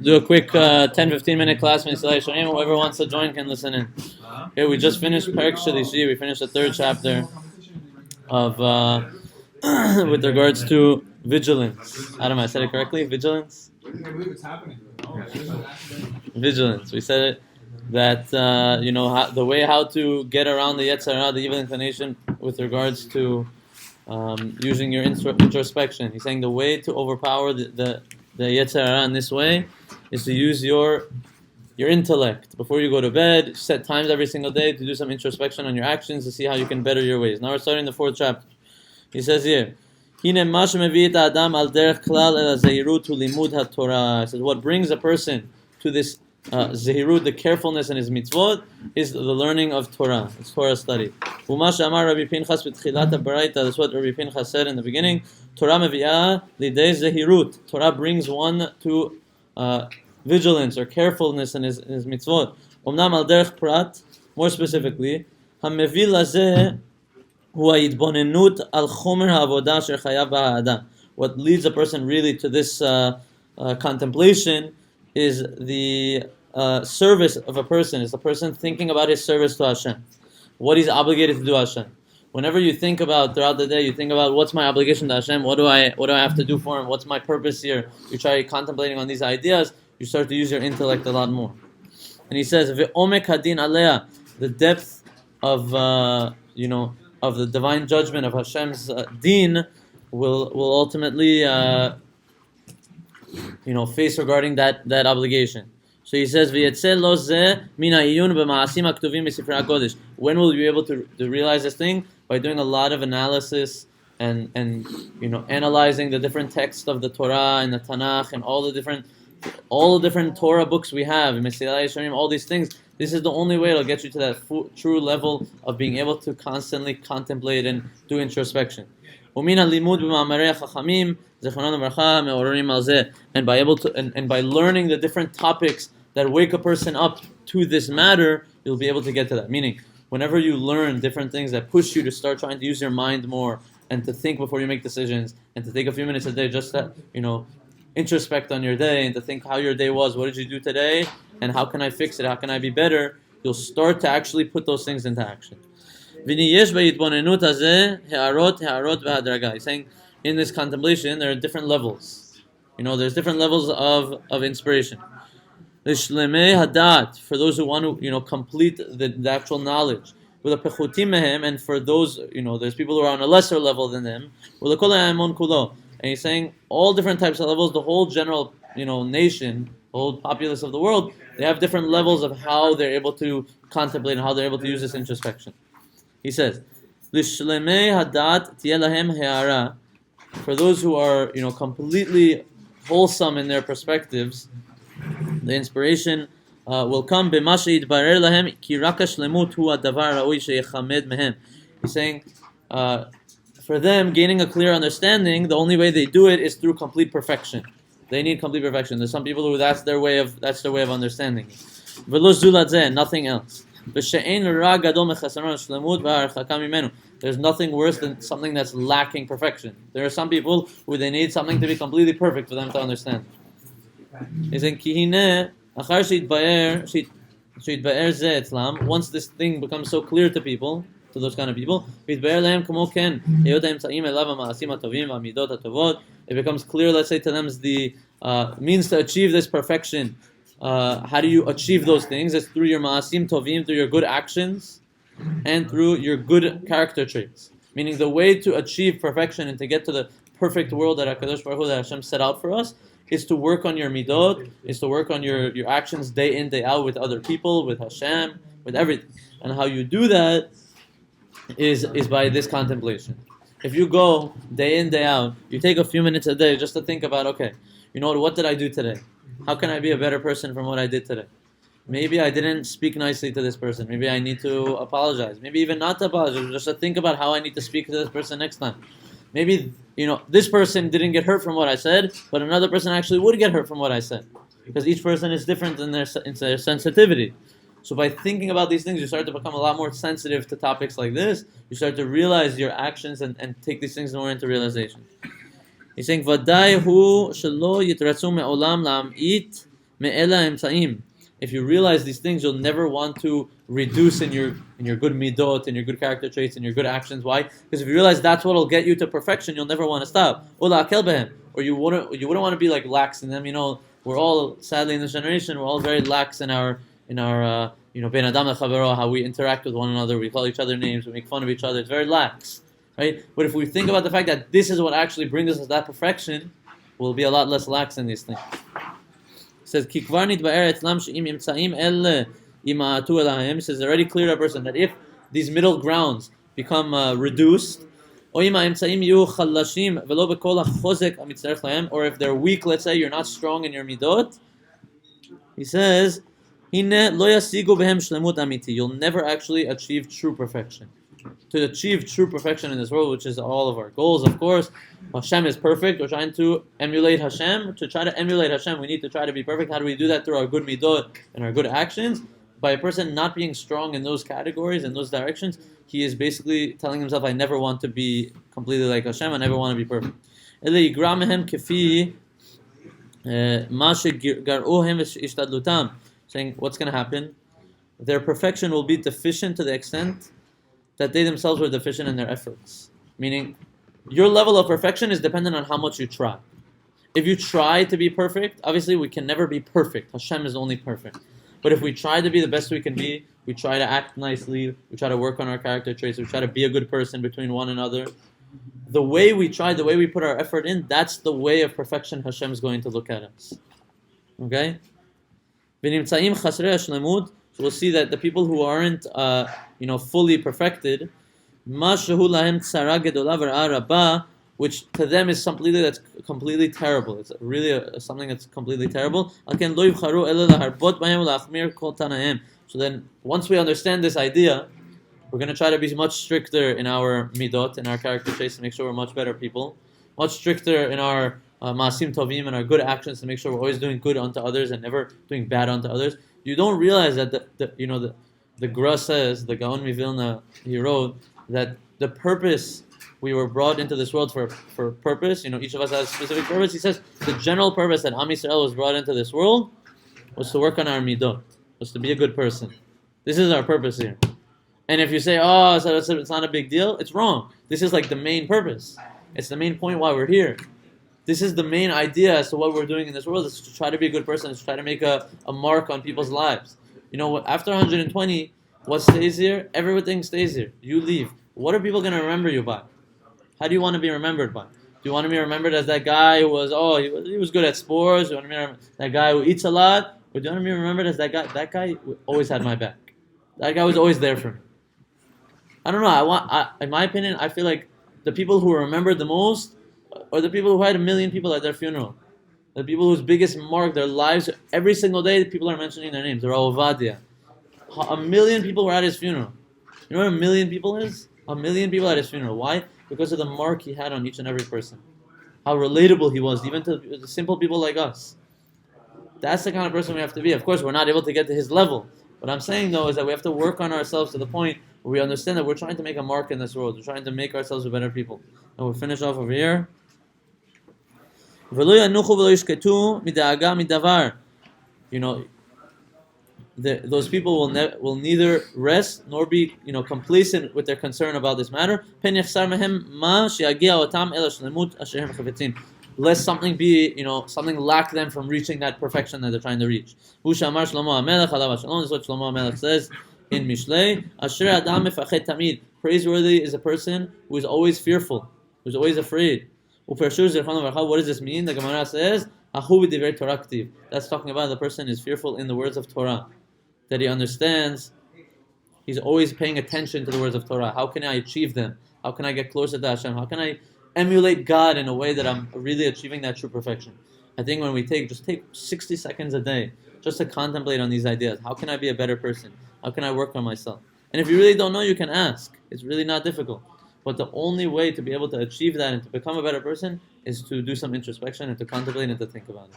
do a quick 10-15 minute class. Mesillat Yesharim. Whoever wants to join can listen in. Okay, we just finished Perek Shalishi. We finished the third chapter of with regards to vigilance. Adam, I said it correctly? Vigilance? I believe it's happening. Vigilance. We said it that the way how to get around the Yetzer Hara, the evil inclination, with regards to using your introspection. He's saying the way to overpower the Yetzer Hara in this way is to use your intellect. Before you go to bed, set times every single day to do some introspection on your actions to see how you can better your ways. Now we're starting the fourth chapter. He says here, he says, what brings a person to this zehirut, the carefulness in his mitzvot, is the learning of Torah. It's Torah study. That's what Rabbi Pinchas said in the beginning. Torah mevi'ah lidei zehirut. Torah brings one to vigilance or carefulness in his mitzvot. Omnam al derech prat, more specifically, hamevi lazeh hu ha'yitbonenut al chomer ha'avodah asher chayav בה האדם. What leads a person really to this contemplation is the service of a person, is the person thinking about his service to Hashem, what he's obligated to do Hashem. Whenever you think about throughout the day, you think about what's my obligation to Hashem, what do I have to do for Him, what's my purpose here. You try contemplating on these ideas, you start to use your intellect a lot more. And he says, "Ve'omek hadin aleya," the depth of of the divine judgment of Hashem's deen will ultimately face regarding that obligation. So he says, when will you be able to realize this thing? By doing a lot of analysis and analyzing the different texts of the Torah and the Tanakh and all the different Torah books we have, Mesillat Yesharim, all these things. This is the only way it'll get you to that true level of being able to constantly contemplate and do introspection. And by learning the different topics that wake a person up to this matter, you'll be able to get to that. Meaning, whenever you learn different things that push you to start trying to use your mind more and to think before you make decisions and to take a few minutes a day just to, introspect on your day and to think how your day was, what did you do today, and how can I fix it, how can I be better, you'll start to actually put those things into action. He's saying in this contemplation there are different levels. There's different levels of inspiration. For those who want to complete the actual knowledge. And for those, there's people who are on a lesser level than them. And he's saying all different types of levels, the whole general nation, the whole populace of the world, they have different levels of how they're able to contemplate and how they're able to use this introspection. He says, for those who are completely wholesome in their perspectives, the inspiration will come. He's saying, for them, gaining a clear understanding, the only way they do it is through complete perfection. They need complete perfection. There's some people who that's their way of understanding. Nothing else. There's nothing worse than something that's lacking perfection. There are some people who they need something to be completely perfect for them to understand. He's saying, once this thing becomes so clear to people, to those kind of people, it becomes clear, let's say, to them the means to achieve this perfection. How do you achieve those things? It's through your ma'asim tovim, through your good actions, and through your good character traits. Meaning the way to achieve perfection and to get to the perfect world that HaKadosh Baruch Hu, that Hashem set out for us, is to work on your midot, is to work on your actions day in, day out with other people, with Hashem, with everything. And how you do that is by this contemplation. If you go day in, day out, you take a few minutes a day just to think about, okay, what did I do today? How can I be a better person from what I did today? Maybe I didn't speak nicely to this person. Maybe I need to apologize. Maybe even not to apologize, just to think about how I need to speak to this person next time. Maybe, this person didn't get hurt from what I said, but another person actually would get hurt from what I said. Because each person is different in their sensitivity. So by thinking about these things, you start to become a lot more sensitive to topics like this. You start to realize your actions and take these things more into realization. He's saying, "V'dai hu shelo yitratzu me'olam la'am'it me'ela emtzaim. If you realize these things, you'll never want to reduce in your good midot, in your good character traits, in your good actions. Why? Because if you realize that's what will get you to perfection, you'll never want to stop. Ula akel behem. Or you wouldn't want to be like lax in them. We're all, sadly in this generation, we're all very lax in our ben adam lechavero, how we interact with one another. We call each other names, we make fun of each other. It's very lax, right? But if we think about the fact that this is what actually brings us to that perfection, we'll be a lot less lax in these things. It says, Ki kvar nitba'er etzlam she'im imtzaim ele ima'atu elahim. It says, already clear to a person that if these middle grounds become reduced, or if they're weak, let's say you're not strong in your midot, he says, you'll never actually achieve true perfection. To achieve true perfection in this world, which is all of our goals, of course, Hashem is perfect. We're trying to emulate Hashem. To try to emulate Hashem, we need to try to be perfect. How do we do that? Through our good midot and our good actions. By a person not being strong in those categories, in those directions, he is basically telling himself, I never want to be completely like Hashem, I never want to be perfect. Saying, what's going to happen? Their perfection will be deficient to the extent that they themselves were deficient in their efforts. Meaning, your level of perfection is dependent on how much you try. If you try to be perfect, obviously we can never be perfect. Hashem is only perfect. But if we try to be the best we can be, we try to act nicely, we try to work on our character traits, we try to be a good person between one another, the way we try, the way we put our effort in, that's the way of perfection Hashem is going to look at us. Okay? So we'll see that the people who aren't fully perfected, which to them is that's completely terrible. It's really something that's completely terrible. So then, once we understand this idea, we're going to try to be much stricter in our midot, in our character traits, to make sure we're much better people. Much stricter in our maasim tovim, and our good actions, to make sure we're always doing good unto others and never doing bad unto others. You don't realize that the Gra says, the Gaon Mivilna, he wrote that the purpose we were brought into this world for purpose. Each of us has a specific purpose. He says the general purpose that Am Yisrael was brought into this world was to work on our midot, was to be a good person. This is our purpose here. And if you say, so it's not a big deal, it's wrong. This is like the main purpose. It's the main point why we're here. This is the main idea as to what we're doing in this world, is to try to be a good person, is to try to make a mark on people's lives. After 120, what stays here? Everything stays here. You leave. What are people going to remember you by? How do you want to be remembered by? Do you want to be remembered as that guy who was, he was good at sports? Do you want to be remembered that guy who eats a lot? Or do you want to be remembered as that guy always had my back? That guy was always there for me. I don't know. In my opinion, I feel like the people who are remembered the most are the people who had 1 million people at their funeral. The people whose biggest mark, their lives, every single day, people are mentioning their names. They're Ovadia. 1 million people were at his funeral. You know what 1 million people is? 1 million people at his funeral. Why? Because of the mark he had on each and every person. How relatable he was, even to the simple people like us. That's the kind of person we have to be. Of course, we're not able to get to his level. What I'm saying, though, is that we have to work on ourselves to the point where we understand that we're trying to make a mark in this world. We're trying to make ourselves a better people. And we'll finish off over here. Those people will neither rest nor be complacent with their concern about this matter. Lest something something lack them from reaching that perfection that they're trying to reach. This is what Shlomo HaMelech says in Mishlei. Asher Adam mefached tamid. Praiseworthy is a person who is always fearful, who's always afraid. What does this mean? The Gemara says, that's talking about the person is fearful in the words of Torah. That he understands, he's always paying attention to the words of Torah. How can I achieve them? How can I get closer to Hashem? How can I emulate God in a way that I'm really achieving that true perfection? I think when we take 60 seconds a day just to contemplate on these ideas. How can I be a better person? How can I work on myself? And if you really don't know, you can ask. It's really not difficult. But the only way to be able to achieve that and to become a better person is to do some introspection and to contemplate and to think about it.